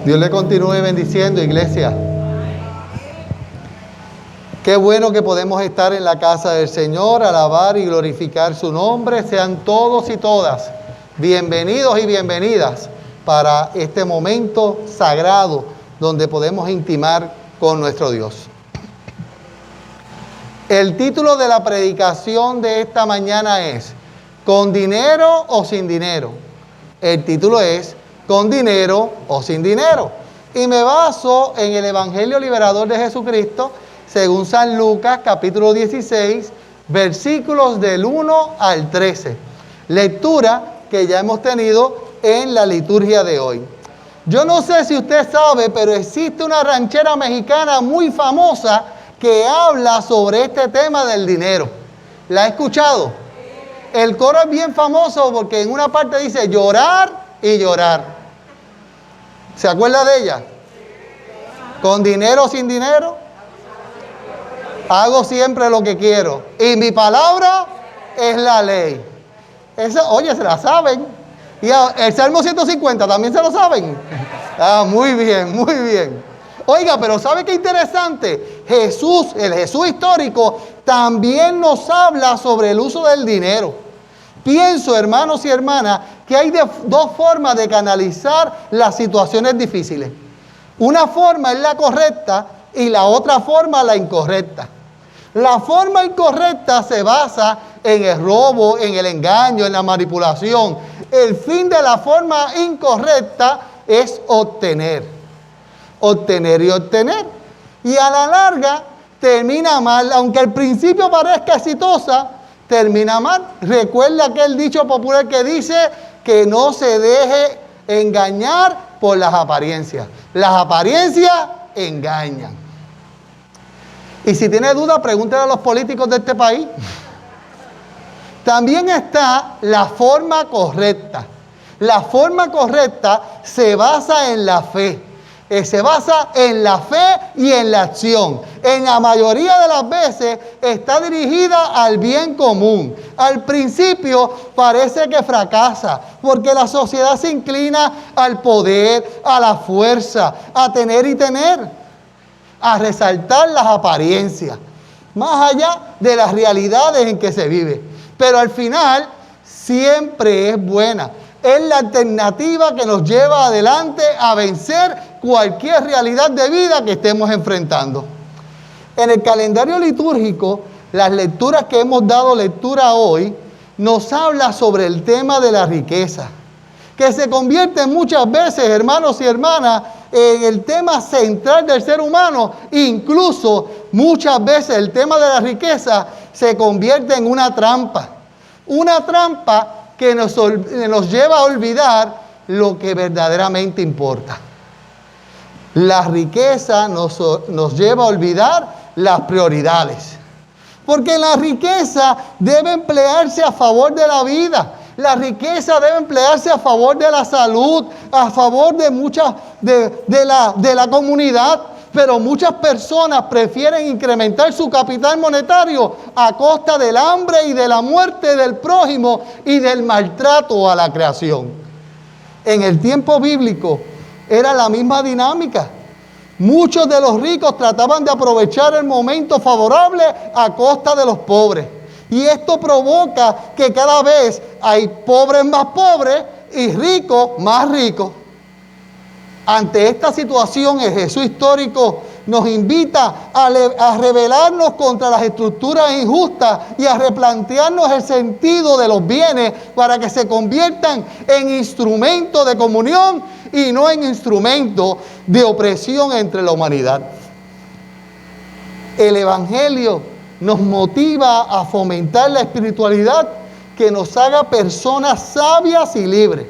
Dios le continúe bendiciendo, iglesia. Qué bueno que podemos estar en la casa del Señor, alabar y glorificar su nombre. Sean todos y todas bienvenidos y bienvenidas para este momento sagrado donde podemos intimar con nuestro Dios. El título de la predicación de esta mañana es ¿con dinero o sin dinero? El título es ¿con dinero o sin dinero? Y me baso en el Evangelio Liberador de Jesucristo, según San Lucas, capítulo 16, versículos del 1 al 13. Lectura que ya hemos tenido en la liturgia de hoy. Yo no sé si usted sabe, pero existe una ranchera mexicana muy famosa que habla sobre este tema del dinero. ¿La ha escuchado? El coro es bien famoso porque en una parte dice llorar y llorar. ¿Se acuerda de ella? ¿Con dinero o sin dinero? Hago siempre lo que quiero. Y mi palabra es la ley. Esa, oye, se la saben. Y el Salmo 150 también se lo saben. Ah, muy bien, muy bien. Oiga, pero ¿sabe qué interesante? Jesús, el Jesús histórico, también nos habla sobre el uso del dinero. Pienso, hermanos y hermanas, que hay dos formas de canalizar las situaciones difíciles. Una forma es la correcta y la otra forma la incorrecta. La forma incorrecta se basa en el robo, en el engaño, en la manipulación. El fin de la forma incorrecta es obtener. Obtener y obtener. Y a la larga termina mal, aunque al principio parezca exitosa, termina mal. Recuerda aquel dicho popular que dice que no se deje engañar por las apariencias. Las apariencias engañan. Y si tiene duda, pregúntele a los políticos de este país. También está la forma correcta. La forma correcta se basa en la fe. Se basa en la fe y en la acción. En la mayoría de las veces está dirigida al bien común. Al principio parece que fracasa, porque la sociedad se inclina al poder, a la fuerza, a tener y tener, a resaltar las apariencias, más allá de las realidades en que se vive. Pero al final siempre es buena. Es la alternativa que nos lleva adelante a vencer cualquier realidad de vida que estemos enfrentando. En el calendario litúrgico, las lecturas que hemos dado lectura hoy, nos habla sobre el tema de la riqueza, que se convierte muchas veces, hermanos y hermanas, en el tema central del ser humano. Incluso muchas veces el tema de la riqueza se convierte en una trampa. Una trampa que nos lleva a olvidar lo que verdaderamente importa. La riqueza nos lleva a olvidar las prioridades. Porque la riqueza debe emplearse a favor de la vida. La riqueza debe emplearse a favor de la salud, a favor de de la comunidad. Pero muchas personas prefieren incrementar su capital monetario a costa del hambre y de la muerte del prójimo y del maltrato a la creación. En el tiempo bíblico era la misma dinámica. Muchos de los ricos trataban de aprovechar el momento favorable a costa de los pobres. Y esto provoca que cada vez hay pobres más pobres y ricos más ricos. Ante esta situación, el Jesús histórico nos invita a rebelarnos contra las estructuras injustas y a replantearnos el sentido de los bienes para que se conviertan en instrumentos de comunión y no en instrumentos de opresión entre la humanidad. El Evangelio nos motiva a fomentar la espiritualidad que nos haga personas sabias y libres.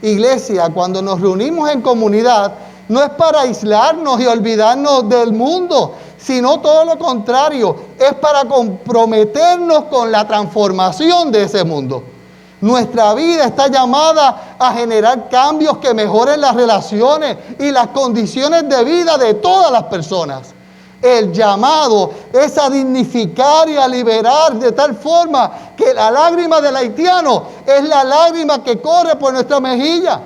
Iglesia, cuando nos reunimos en comunidad, no es para aislarnos y olvidarnos del mundo, sino todo lo contrario, es para comprometernos con la transformación de ese mundo. Nuestra vida está llamada a generar cambios que mejoren las relaciones y las condiciones de vida de todas las personas. El llamado es a dignificar y a liberar de tal forma que la lágrima del haitiano es la lágrima que corre por nuestra mejilla.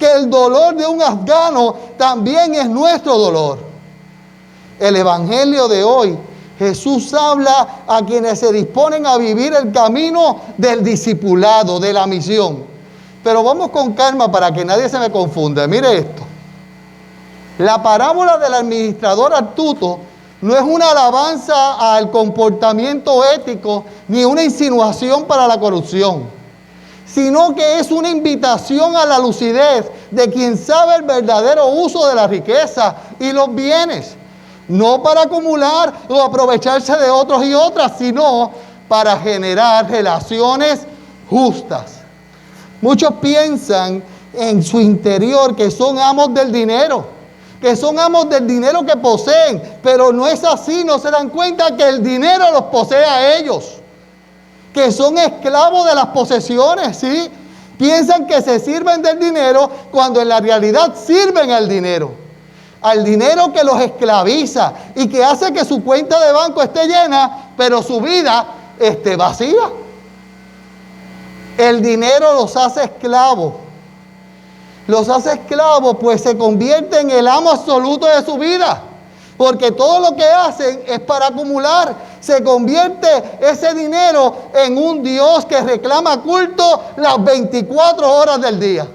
que el dolor de un afgano también es nuestro dolor. El evangelio de hoy, Jesús habla a quienes se disponen a vivir el camino del discipulado, de la misión. Pero vamos con calma para que nadie se me confunda. Mire esto. La parábola del administrador astuto no es una alabanza al comportamiento ético ni una insinuación para la corrupción, sino que es una invitación a la lucidez de quien sabe el verdadero uso de la riqueza y los bienes, no para acumular o aprovecharse de otros y otras, sino para generar relaciones justas. Muchos piensan en su interior que son amos del dinero, que son amos del dinero que poseen, pero no es así. No se dan cuenta que el dinero los posee a ellos, que son esclavos de las posesiones, ¿sí? Piensan que se sirven del dinero cuando en la realidad sirven al dinero que los esclaviza y que hace que su cuenta de banco esté llena, pero su vida esté vacía. El dinero los hace esclavos. Los hace esclavos, pues se convierte en el amo absoluto de su vida, porque todo lo que hacen es para acumular. Se convierte ese dinero en un Dios que reclama culto las 24 horas del día.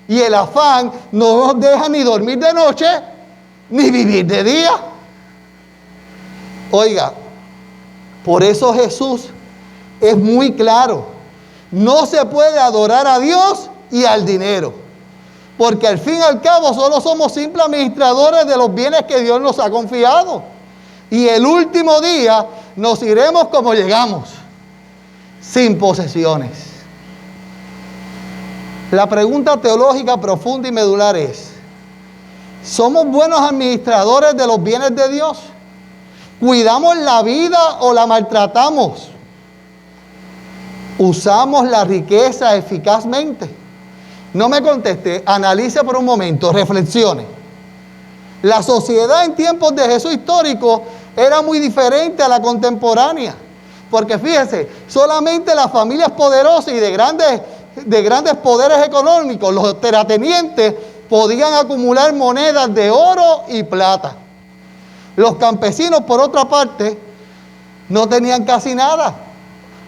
Y el afán no nos deja ni dormir de noche, ni vivir de día. Oiga, por eso Jesús es muy claro. No se puede adorar a Dios y al dinero, porque al fin y al cabo solo somos simples administradores de los bienes que Dios nos ha confiado. Y el último día nos iremos como llegamos, sin posesiones. La pregunta teológica profunda y medular es: ¿somos buenos administradores de los bienes de Dios? ¿Cuidamos la vida o la maltratamos? ¿Usamos la riqueza eficazmente? No me conteste, analice por un momento, reflexione. La sociedad en tiempos de Jesús histórico era muy diferente a la contemporánea. Porque fíjese, solamente las familias poderosas y de grandes poderes económicos, los terratenientes, podían acumular monedas de oro y plata. Los campesinos, por otra parte, no tenían casi nada.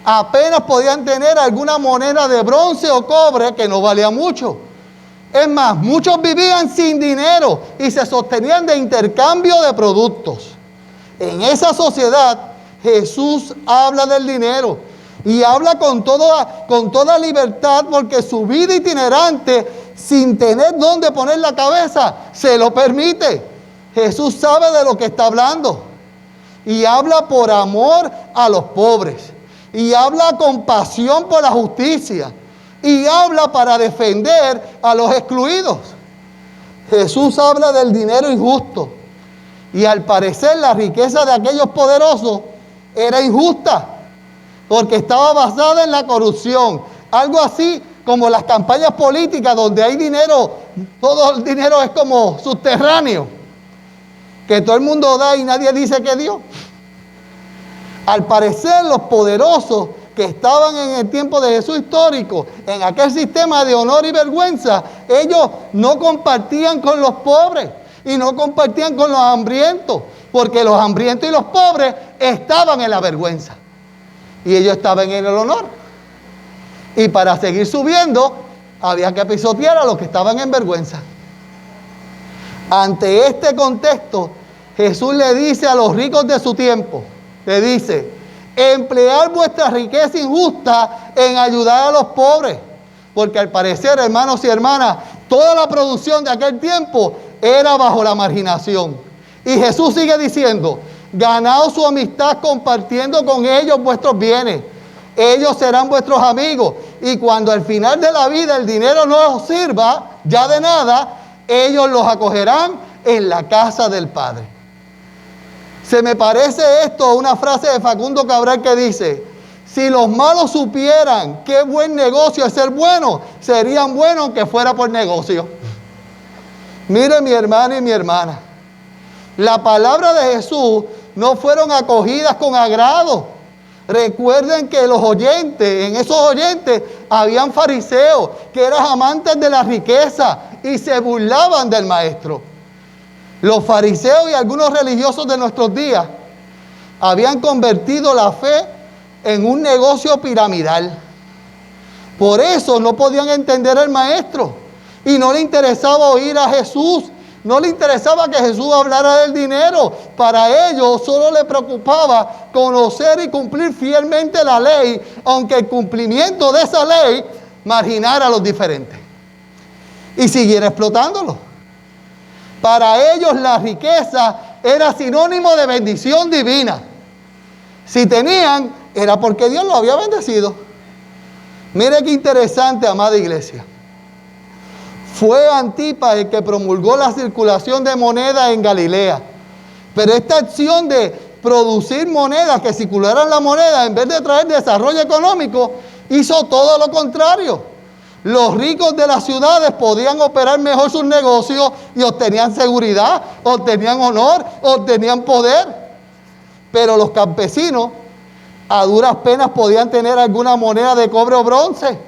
Apenas podían tener alguna moneda de bronce o cobre que no valía mucho. Es más, muchos vivían sin dinero y se sostenían de intercambio de productos. En esa sociedad, Jesús habla del dinero y habla con toda libertad, porque su vida itinerante, sin tener dónde poner la cabeza, se lo permite. Jesús sabe de lo que está hablando y habla por amor a los pobres. Y habla con pasión por la justicia. Y habla para defender a los excluidos. Jesús habla del dinero injusto. Y al parecer la riqueza de aquellos poderosos era injusta, porque estaba basada en la corrupción. Algo así como las campañas políticas donde hay dinero, todo el dinero es como subterráneo, que todo el mundo da y nadie dice que dio. Al parecer, los poderosos que estaban en el tiempo de Jesús histórico, en aquel sistema de honor y vergüenza, ellos no compartían con los pobres y no compartían con los hambrientos, porque los hambrientos y los pobres estaban en la vergüenza y ellos estaban en el honor. Y para seguir subiendo, había que pisotear a los que estaban en vergüenza. Ante este contexto, Jesús le dice a los ricos de su tiempo, le dice: emplear vuestra riqueza injusta en ayudar a los pobres. Porque al parecer, hermanos y hermanas, toda la producción de aquel tiempo era bajo la marginación. Y Jesús sigue diciendo: ganaos su amistad compartiendo con ellos vuestros bienes. Ellos serán vuestros amigos. Y cuando al final de la vida el dinero no os sirva ya de nada, ellos los acogerán en la casa del Padre. Se me parece esto a una frase de Facundo Cabral que dice: si los malos supieran qué buen negocio es ser bueno, serían buenos aunque fuera por negocio. Mire, mi hermano y mi hermana, la palabra de Jesús no fueron acogidas con agrado. Recuerden que los oyentes, en esos oyentes, habían fariseos que eran amantes de la riqueza y se burlaban del maestro. Los fariseos y algunos religiosos de nuestros días habían convertido la fe en un negocio piramidal. Por eso no podían entender al maestro y no le interesaba oír a Jesús. No le interesaba que Jesús hablara del dinero. Para ellos solo le preocupaba conocer y cumplir fielmente la ley, aunque el cumplimiento de esa ley marginara a los diferentes y siguiera explotándolo. Para ellos la riqueza era sinónimo de bendición divina. Si tenían, era porque Dios lo había bendecido. Mire qué interesante, amada iglesia. Fue Antipas el que promulgó la circulación de moneda en Galilea. Pero esta acción de producir monedas, que circularan la moneda en vez de traer desarrollo económico, hizo todo lo contrario. Los ricos de las ciudades podían operar mejor sus negocios y obtenían seguridad, obtenían honor, obtenían poder. Pero los campesinos a duras penas podían tener alguna moneda de cobre o bronce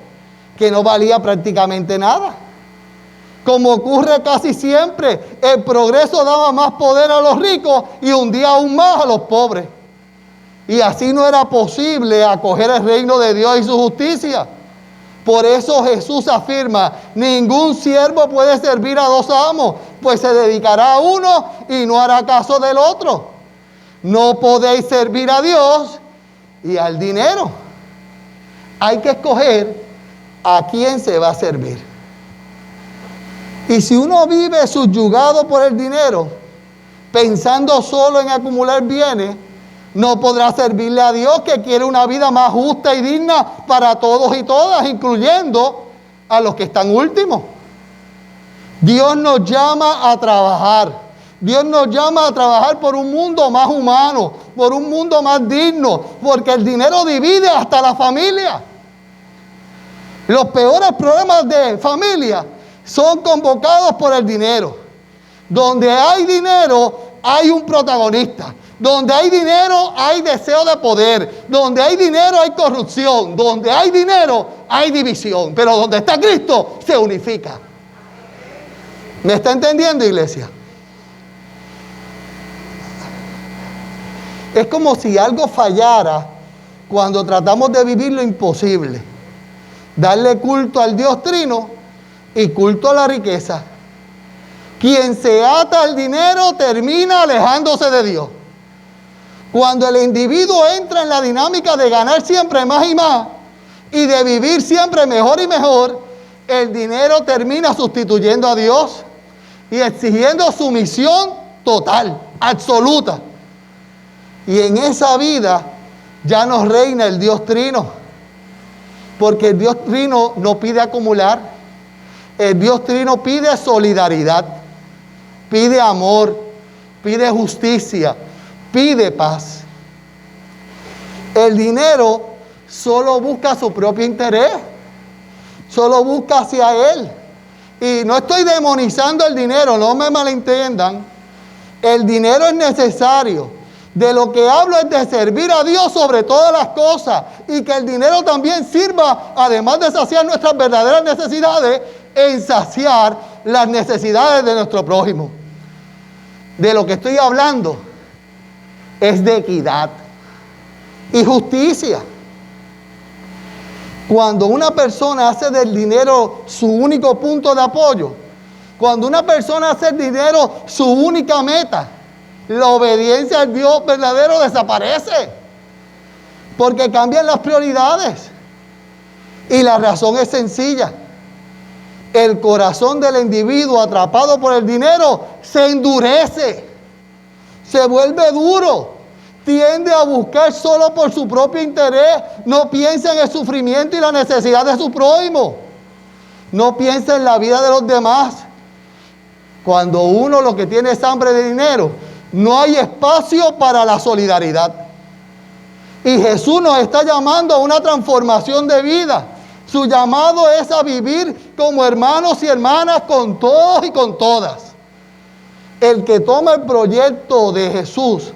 que no valía prácticamente nada. Como ocurre casi siempre, el progreso daba más poder a los ricos y hundía aún más a los pobres. Y así no era posible acoger el reino de Dios y su justicia. Por eso Jesús afirma: ningún siervo puede servir a dos amos, pues se dedicará a uno y no hará caso del otro. No podéis servir a Dios y al dinero. Hay que escoger a quién se va a servir. Y si uno vive subyugado por el dinero, pensando solo en acumular bienes, no podrá servirle a Dios, que quiere una vida más justa y digna para todos y todas, incluyendo a los que están últimos. Dios nos llama a trabajar. Dios nos llama a trabajar por un mundo más humano, por un mundo más digno, porque el dinero divide hasta la familia. Los peores problemas de familia son convocados por el dinero. Donde hay dinero, hay un protagonista. Donde hay dinero, hay deseo de poder. Donde hay dinero, hay corrupción. Donde hay dinero, hay división. Pero donde está Cristo, se unifica. ¿Me está entendiendo, iglesia? Es como si algo fallara cuando tratamos de vivir lo imposible. Darle culto al Dios Trino y culto a la riqueza. Quien se ata al dinero termina alejándose de Dios. Cuando el individuo entra en la dinámica de ganar siempre más y más y de vivir siempre mejor y mejor, el dinero termina sustituyendo a Dios y exigiendo sumisión total, absoluta. Y en esa vida ya no reina el Dios Trino, porque el Dios Trino no pide acumular. El Dios Trino pide solidaridad, pide amor, pide justicia, pide paz. El dinero solo busca su propio interés, solo busca hacia él. Y no estoy demonizando el dinero, no me malentiendan. El dinero es necesario. De lo que hablo es de servir a Dios sobre todas las cosas, y que el dinero también sirva, además de saciar nuestras verdaderas necesidades, en saciar las necesidades de nuestro prójimo. De lo que estoy hablando es de equidad y justicia. Cuando una persona hace del dinero su único punto de apoyo, cuando una persona hace el dinero su única meta, la obediencia al Dios verdadero desaparece, porque cambian las prioridades. Y la razón es sencilla: el corazón del individuo atrapado por el dinero se endurece, se vuelve duro, tiende a buscar solo por su propio interés, no piensa en el sufrimiento y la necesidad de su prójimo, no piensa en la vida de los demás. Cuando uno lo que tiene es hambre de dinero, no hay espacio para la solidaridad. Y Jesús nos está llamando a una transformación de vida. Su llamado es a vivir como hermanos y hermanas con todos y con todas. El que toma el proyecto de Jesús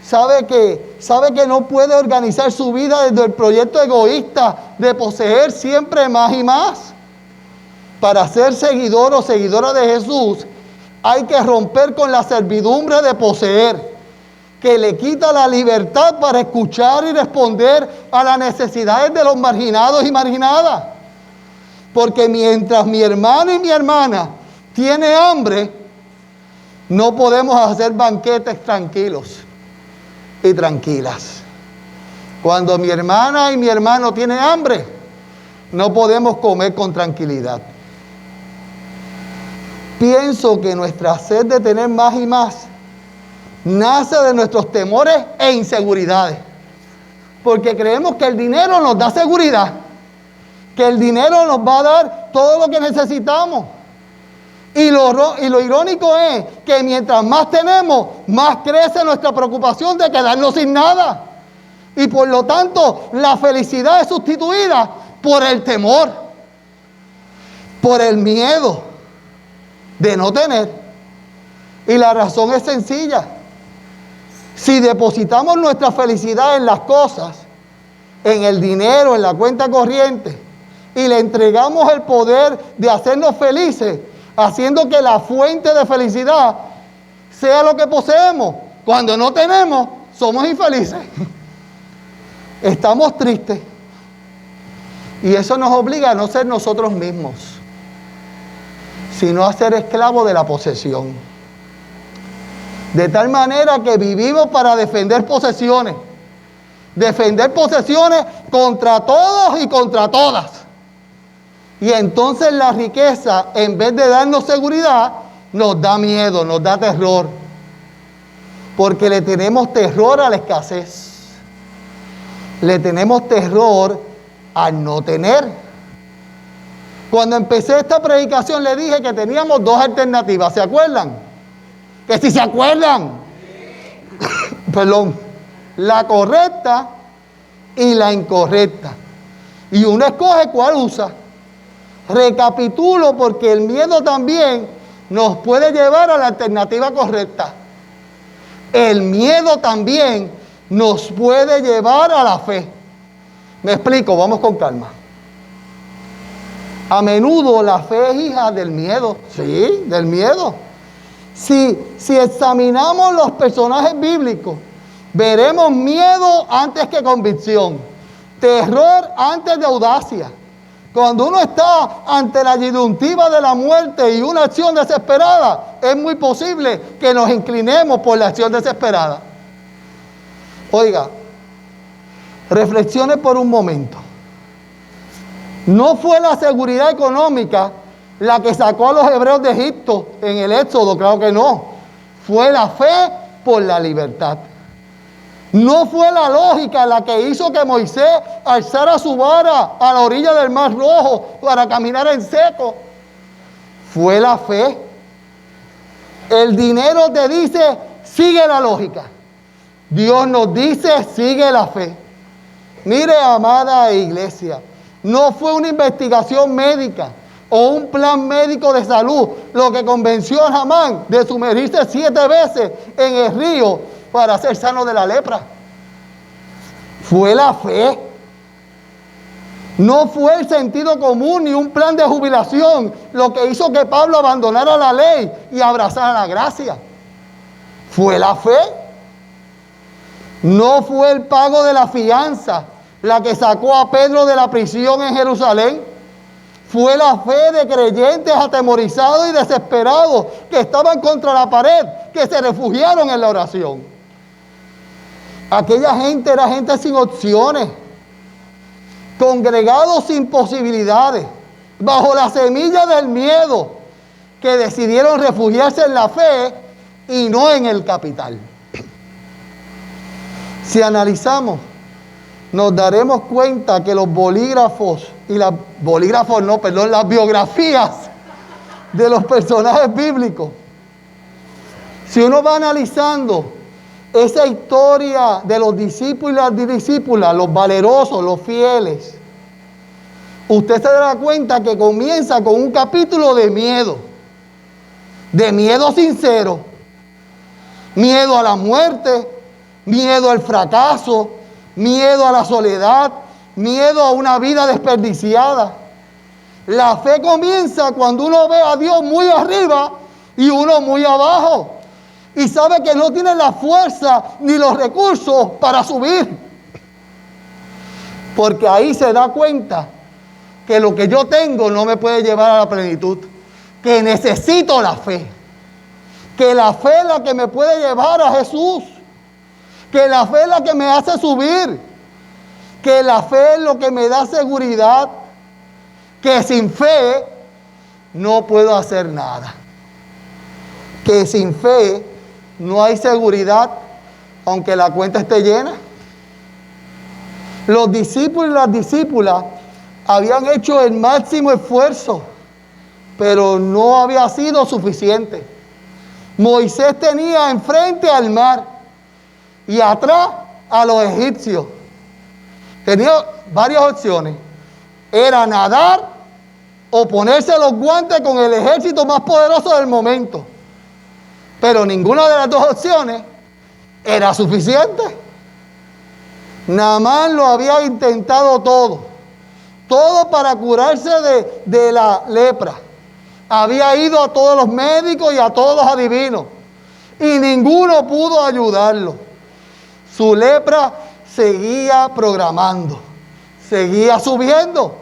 sabe que no puede organizar su vida desde el proyecto egoísta de poseer siempre más y más. para ser seguidor o seguidora de Jesús, hay que romper con la servidumbre de poseer, que le quita la libertad para escuchar y responder a las necesidades de los marginados y marginadas. Porque mientras mi hermano y mi hermana tiene hambre, no podemos hacer banquetes tranquilos y tranquilas. Cuando mi hermana y mi hermano tienen hambre, no podemos comer con tranquilidad. Pienso que nuestra sed de tener más y más nace de nuestros temores e inseguridades. Porque creemos que el dinero nos da seguridad, que el dinero nos va a dar todo lo que necesitamos. Y lo irónico es que mientras más tenemos, más crece nuestra preocupación de quedarnos sin nada. Y por lo tanto, la felicidad es sustituida por el temor, por el miedo de no tener. Y la razón es sencilla. Si depositamos nuestra felicidad en las cosas, en el dinero, en la cuenta corriente, y le entregamos el poder de hacernos felices, haciendo que la fuente de felicidad sea lo que poseemos, cuando no tenemos, somos infelices. Estamos tristes. Y eso nos obliga a no ser nosotros mismos, sino a ser esclavos de la posesión. De tal manera que vivimos para defender posesiones. Defender posesiones contra todos y contra todas. Y entonces la riqueza, en vez de darnos seguridad, nos da miedo, nos da terror. Porque le tenemos terror a la escasez. Le tenemos terror al no tener. Cuando empecé esta predicación le dije que teníamos dos alternativas. ¿Se acuerdan? Que si se acuerdan, perdón, la correcta y la incorrecta. Y uno escoge cuál usa. Recapitulo porque el miedo también nos puede llevar a la alternativa correcta. El miedo también nos puede llevar a la fe. Me explico, vamos con calma. A menudo la fe es hija del miedo. Sí, del miedo. Si examinamos los personajes bíblicos, veremos miedo antes que convicción, terror antes de audacia. Cuando uno está ante la disyuntiva de la muerte y una acción desesperada, es muy posible que nos inclinemos por la acción desesperada. Oiga, reflexione por un momento. No fue la seguridad económica la que sacó a los hebreos de Egipto en el Éxodo, claro que no. Fue la fe por la libertad. No fue la lógica la que hizo que Moisés alzara su vara a la orilla del Mar Rojo para caminar en seco. Fue la fe. El dinero te dice, sigue la lógica. Dios nos dice, sigue la fe. Mire, amada iglesia, no fue una investigación médica o un plan médico de salud lo que convenció a Naamán de sumergirse 7 veces en el río para ser sano de la lepra. Fue la fe. No fue el sentido común ni un plan de jubilación lo que hizo que Pablo abandonara la ley y abrazara la gracia. Fue la fe. No fue el pago de la fianza la que sacó a Pedro de la prisión en Jerusalén. Fue la fe de creyentes atemorizados y desesperados que estaban contra la pared, que se refugiaron en la oración. Aquella gente era gente sin opciones, congregados sin posibilidades, bajo la semilla del miedo, que decidieron refugiarse en la fe y no en el capital. Si analizamos, nos daremos cuenta que los bolígrafos y las biografías de los personajes bíblicos, si uno va analizando esa historia de los discípulos y las discípulas, los valerosos, los fieles, usted se dará cuenta que comienza con un capítulo de miedo sincero, miedo a la muerte, miedo al fracaso, miedo a la soledad, miedo a una vida desperdiciada. La fe comienza cuando uno ve a Dios muy arriba y uno muy abajo. Y sabe que no tiene la fuerza ni los recursos para subir. Porque ahí se da cuenta que lo que yo tengo no me puede llevar a la plenitud. Que necesito la fe. Que la fe es la que me puede llevar a Jesús. Que la fe es la que me hace subir. Que la fe es lo que me da seguridad. Que sin fe no puedo hacer nada. Que sin fe no hay seguridad, aunque la cuenta esté llena. Los discípulos y las discípulas habían hecho el máximo esfuerzo, pero no había sido suficiente. Moisés tenía enfrente al mar y atrás a los egipcios. Tenía varias opciones. Era nadar o ponerse los guantes con el ejército más poderoso del momento. Pero ninguna de las dos opciones era suficiente. Naamán lo había intentado todo para curarse de la lepra. Había ido a todos los médicos y a todos los adivinos y ninguno pudo ayudarlo. Su lepra seguía programando, seguía subiendo.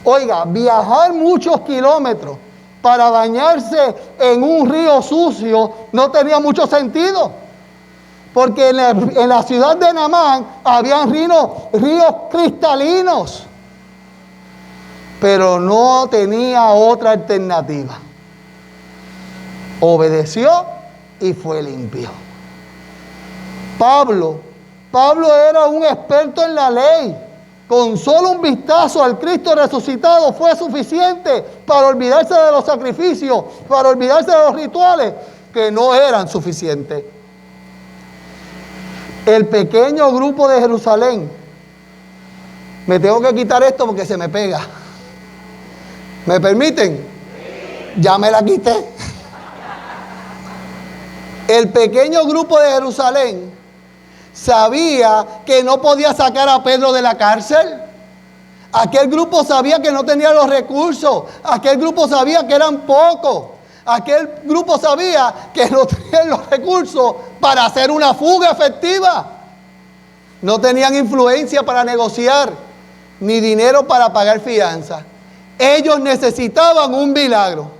Oiga, viajar muchos kilómetros para bañarse en un río sucio no tenía mucho sentido. Porque en la ciudad de Naamán habían ríos cristalinos. Pero no tenía otra alternativa. Obedeció y fue limpio. Pablo era un experto en la ley. Con solo un vistazo al Cristo resucitado fue suficiente para olvidarse de los sacrificios, para olvidarse de los rituales que no eran suficientes. El pequeño grupo de Jerusalén, me tengo que quitar esto porque se me pega. ¿Me permiten? Ya me la quité. El pequeño grupo de Jerusalén sabía que no podía sacar a Pedro de la cárcel. Aquel grupo sabía que no tenía los recursos. Aquel grupo sabía que eran pocos. Aquel grupo sabía que no tenían los recursos para hacer una fuga efectiva. No tenían influencia para negociar, ni dinero para pagar fianza. Ellos necesitaban un milagro.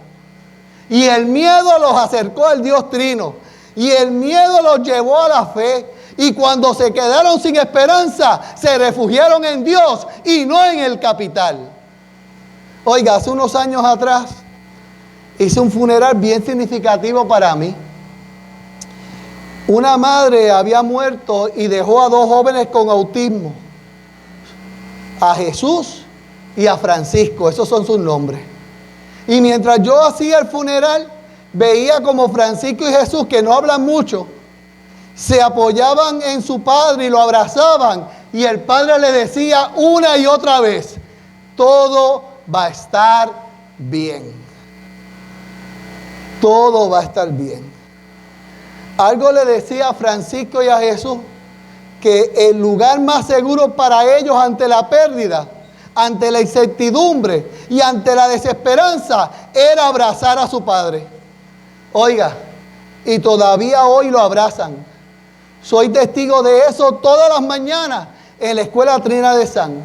Y el miedo los acercó al Dios Trino. Y el miedo los llevó a la fe. Y cuando se quedaron sin esperanza, se refugiaron en Dios y no en el capital. Oiga, hace unos años atrás hice un funeral bien significativo para mí. Una madre había muerto y dejó a dos jóvenes con autismo. A Jesús y a Francisco, esos son sus nombres. Y mientras yo hacía el funeral, veía como Francisco y Jesús, que no hablan mucho, se apoyaban en su padre y lo abrazaban. Y el padre le decía una y otra vez: todo va a estar bien. Todo va a estar bien. Algo le decía a Francisco y a Jesús, que el lugar más seguro para ellos ante la pérdida, ante la incertidumbre y ante la desesperanza era abrazar a su padre. Oiga, y todavía hoy lo abrazan. Soy testigo de eso todas las mañanas en la escuela Trina de San.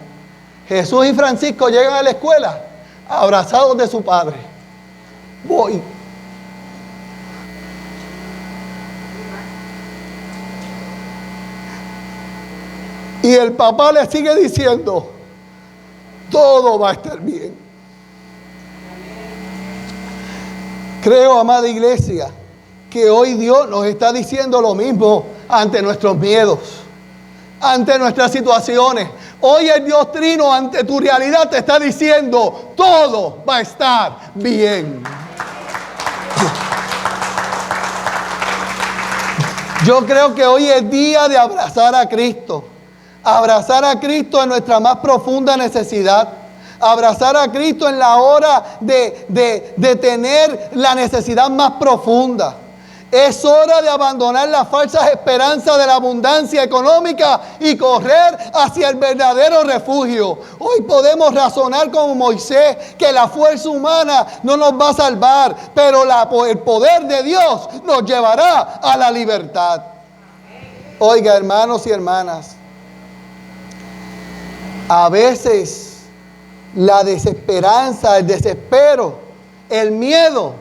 Jesús y Francisco llegan a la escuela abrazados de su padre. Voy. Y el papá le sigue diciendo: todo va a estar bien. Creo, amada iglesia, que hoy Dios nos está diciendo lo mismo ante nuestros miedos, ante nuestras situaciones. Hoy el Dios Trino ante tu realidad te está diciendo: todo va a estar bien. Yo creo que hoy es día de abrazar a Cristo. Abrazar a Cristo en nuestra más profunda necesidad. Abrazar a Cristo en la hora de tener la necesidad más profunda. Es hora de abandonar las falsas esperanzas de la abundancia económica y correr hacia el verdadero refugio. Hoy podemos razonar como Moisés que la fuerza humana no nos va a salvar, pero el poder de Dios nos llevará a la libertad. Oiga, hermanos y hermanas, a veces la desesperanza, el desespero, el miedo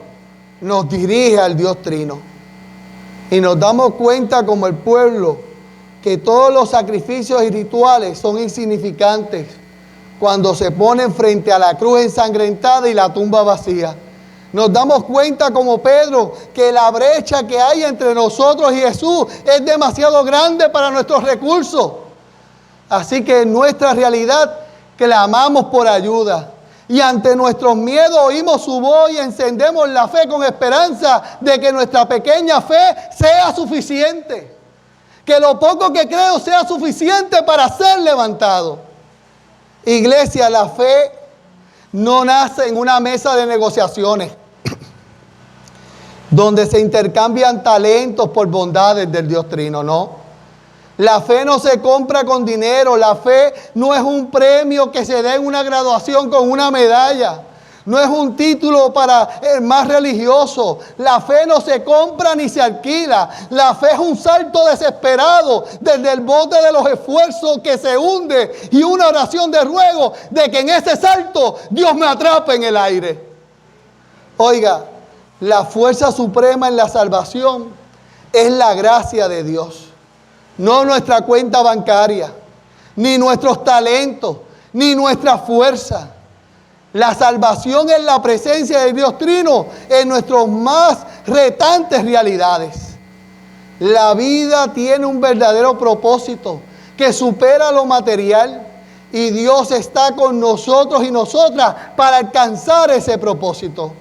nos dirige al Dios Trino. Y nos damos cuenta como el pueblo que todos los sacrificios y rituales son insignificantes cuando se ponen frente a la cruz ensangrentada y la tumba vacía. Nos damos cuenta como Pedro que la brecha que hay entre nosotros y Jesús es demasiado grande para nuestros recursos. Así que en nuestra realidad clamamos por ayuda. Y ante nuestros miedos oímos su voz y encendemos la fe con esperanza de que nuestra pequeña fe sea suficiente. Que lo poco que creo sea suficiente para ser levantado. Iglesia, la fe no nace en una mesa de negociaciones donde se intercambian talentos por bondades del Dios Trino, no. La fe no se compra con dinero. La fe no es un premio que se dé en una graduación con una medalla. No es un título para el más religioso. La fe no se compra ni se alquila. La fe es un salto desesperado desde el bote de los esfuerzos que se hunde y una oración de ruego de que en ese salto Dios me atrape en el aire. Oiga, la fuerza suprema en la salvación es la gracia de Dios. No nuestra cuenta bancaria, ni nuestros talentos, ni nuestra fuerza. La salvación es la presencia de Dios Trino en nuestras más retantes realidades. La vida tiene un verdadero propósito que supera lo material y Dios está con nosotros y nosotras para alcanzar ese propósito.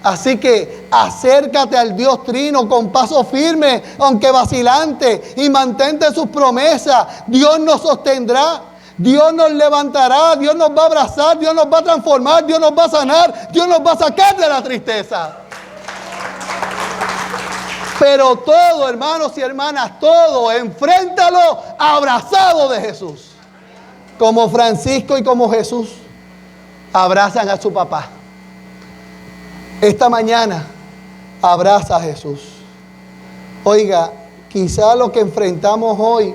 Así que acércate al Dios Trino con paso firme, aunque vacilante, y mantente sus promesas. Dios nos sostendrá, Dios nos levantará, Dios nos va a abrazar, Dios nos va a transformar, Dios nos va a sanar, Dios nos va a sacar de la tristeza. Pero todo, hermanos y hermanas, todo, enfréntalo abrazado de Jesús. Como Francisco y como Jesús abrazan a su papá. Esta mañana abraza a Jesús. Oiga, quizá lo que enfrentamos hoy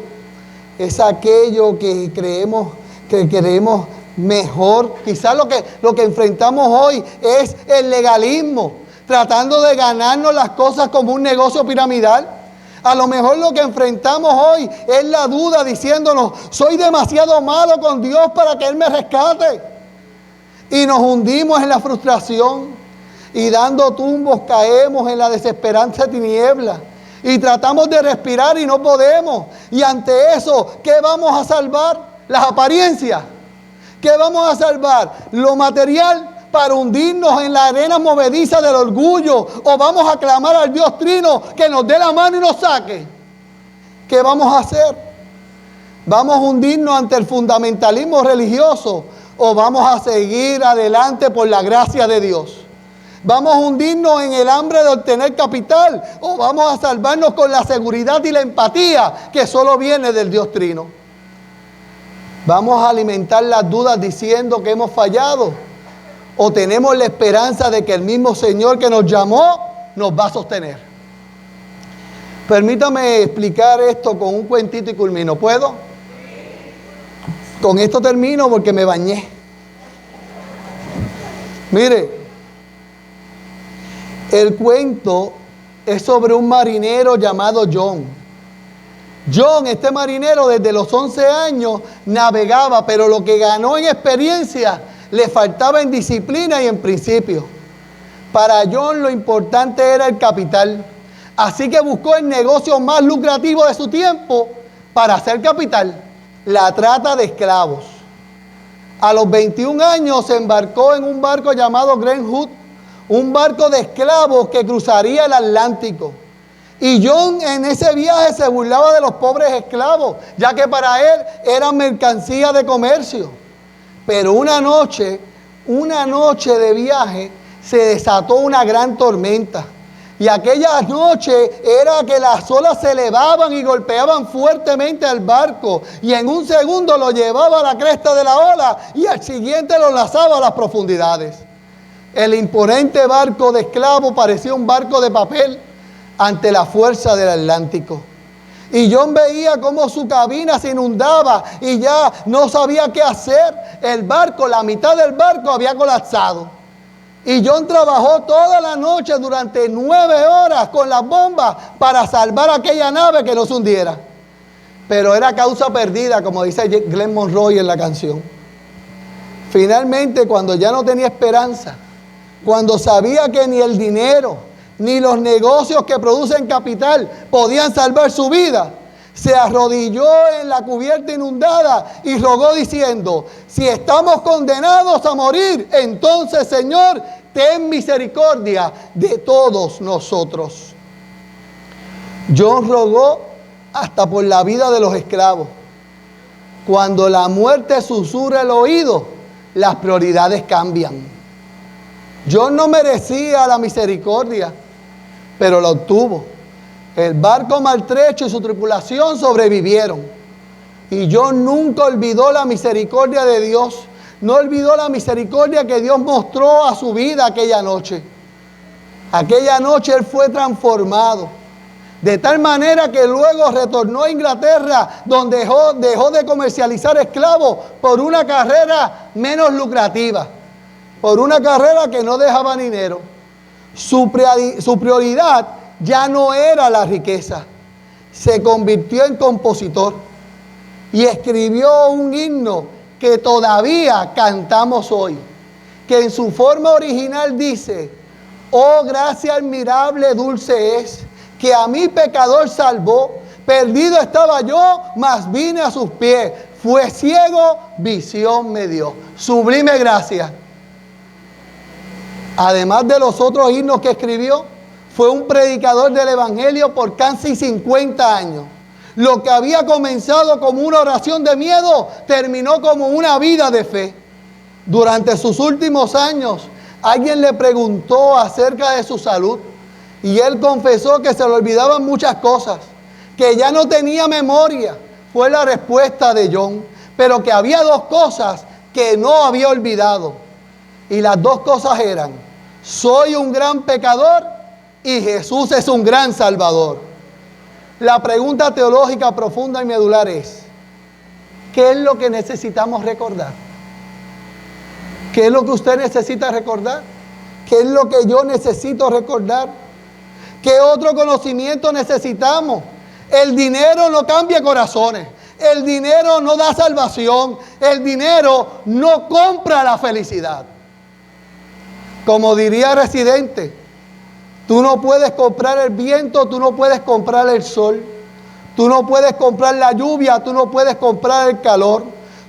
es aquello que creemos que queremos mejor. Quizá lo que enfrentamos hoy es el legalismo, tratando de ganarnos las cosas como un negocio piramidal. A lo mejor lo que enfrentamos hoy es la duda diciéndonos, soy demasiado malo con Dios para que Él me rescate. Y nos hundimos en la frustración. Y dando tumbos caemos en la desesperanza tiniebla. Y tratamos de respirar y no podemos. Y ante eso, ¿qué vamos a salvar? Las apariencias. ¿Qué vamos a salvar? Lo material para hundirnos en la arena movediza del orgullo. O vamos a clamar al Dios Trino que nos dé la mano y nos saque. ¿Qué vamos a hacer? ¿Vamos a hundirnos ante el fundamentalismo religioso? ¿O vamos a seguir adelante por la gracia de Dios? ¿Vamos a hundirnos en el hambre de obtener capital? ¿O vamos a salvarnos con la seguridad y la empatía que solo viene del Dios Trino? ¿Vamos a alimentar las dudas diciendo que hemos fallado? ¿O tenemos la esperanza de que el mismo Señor que nos llamó nos va a sostener? Permítame explicar esto con un cuentito y culmino. ¿Puedo? Con esto termino porque me bañé. Mire. El cuento es sobre un marinero llamado John. John, este marinero, desde los 11 años navegaba, pero lo que ganó en experiencia le faltaba en disciplina y en principio. Para John lo importante era el capital. Así que buscó el negocio más lucrativo de su tiempo para hacer capital: la trata de esclavos. A los 21 años se embarcó en un barco llamado Grand Hood, un barco de esclavos que cruzaría el Atlántico. Y John en ese viaje se burlaba de los pobres esclavos, ya que para él eran mercancía de comercio. Pero una noche de viaje, se desató una gran tormenta. Y aquella noche era que las olas se elevaban y golpeaban fuertemente al barco. Y en un segundo lo llevaba a la cresta de la ola y al siguiente lo lanzaba a las profundidades. El imponente barco de esclavos parecía un barco de papel ante la fuerza del Atlántico. Y John veía cómo su cabina se inundaba y ya no sabía qué hacer. El barco, la mitad del barco había colapsado. Y John trabajó toda la noche durante 9 horas con las bombas para salvar aquella nave que no se hundiera. Pero era causa perdida, como dice Glenn Monroe en la canción. Finalmente, cuando ya no tenía esperanza, cuando sabía que ni el dinero, ni los negocios que producen capital podían salvar su vida, se arrodilló en la cubierta inundada y rogó diciendo: si estamos condenados a morir, entonces, Señor, ten misericordia de todos nosotros. John rogó hasta por la vida de los esclavos. Cuando la muerte susurra el oído, las prioridades cambian. John no merecía la misericordia, pero la obtuvo. El barco maltrecho y su tripulación sobrevivieron. Y John nunca olvidó la misericordia de Dios. No olvidó la misericordia que Dios mostró a su vida aquella noche. Aquella noche él fue transformado. De tal manera que luego retornó a Inglaterra, donde dejó de comercializar esclavos por una carrera menos lucrativa. Por una carrera que no dejaba dinero. Su prioridad ya no era la riqueza. Se convirtió en compositor y escribió un himno que todavía cantamos hoy, que en su forma original dice: oh, gracia admirable, dulce es, que a mí pecador salvó. Perdido estaba yo, mas vine a sus pies. Fue ciego, visión me dio. Sublime gracia. Además de los otros himnos que escribió, fue un predicador del evangelio por casi 50 años. Lo que había comenzado como una oración de miedo, terminó como una vida de fe. Durante sus últimos años, alguien le preguntó acerca de su salud y él confesó que se le olvidaban muchas cosas, que ya no tenía memoria. Fue la respuesta de John, pero que había 2 cosas que no había olvidado. Y las 2 cosas eran: soy un gran pecador y Jesús es un gran salvador. La pregunta teológica profunda y medular es: ¿qué es lo que necesitamos recordar? ¿Qué es lo que usted necesita recordar? ¿Qué es lo que yo necesito recordar? ¿Qué otro conocimiento necesitamos? El dinero no cambia corazones. El dinero no da salvación. El dinero no compra la felicidad. Como diría Residente, tú no puedes comprar el viento, tú no puedes comprar el sol, tú no puedes comprar la lluvia, tú no puedes comprar el calor,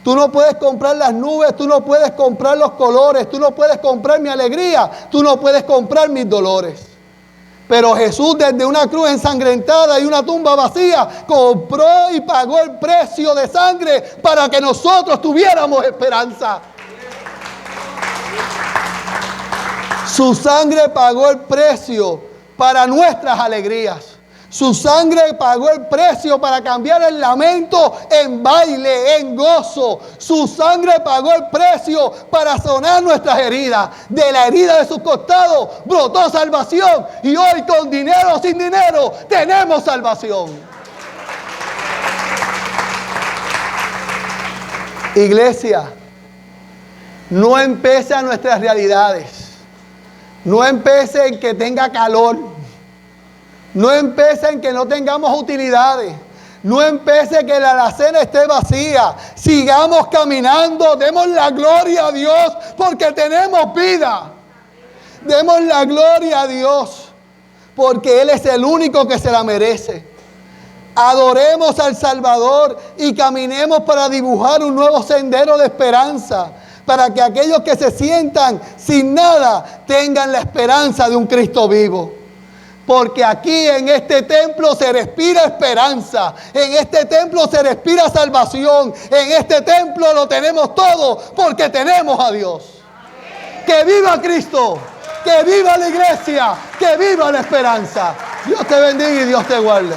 tú no puedes comprar las nubes, tú no puedes comprar los colores, tú no puedes comprar mi alegría, tú no puedes comprar mis dolores. Pero Jesús, desde una cruz ensangrentada y una tumba vacía, compró y pagó el precio de sangre para que nosotros tuviéramos esperanza. Su sangre pagó el precio para nuestras alegrías. Su sangre pagó el precio para cambiar el lamento en baile, en gozo. Su sangre pagó el precio para sanar nuestras heridas. De la herida de sus costados brotó salvación. Y hoy, con dinero o sin dinero, tenemos salvación. Iglesia, no empece a nuestras realidades. No empiece en que tenga calor. No empiece en que no tengamos utilidades. No empiece que la alacena esté vacía. Sigamos caminando. Demos la gloria a Dios porque tenemos vida. Demos la gloria a Dios porque Él es el único que se la merece. Adoremos al Salvador y caminemos para dibujar un nuevo sendero de esperanza. Para que aquellos que se sientan sin nada tengan la esperanza de un Cristo vivo. Porque aquí en este templo se respira esperanza. En este templo se respira salvación. En este templo lo tenemos todo porque tenemos a Dios. ¡Que viva Cristo! Que viva la iglesia, que viva la esperanza. Dios te bendiga y Dios te guarde.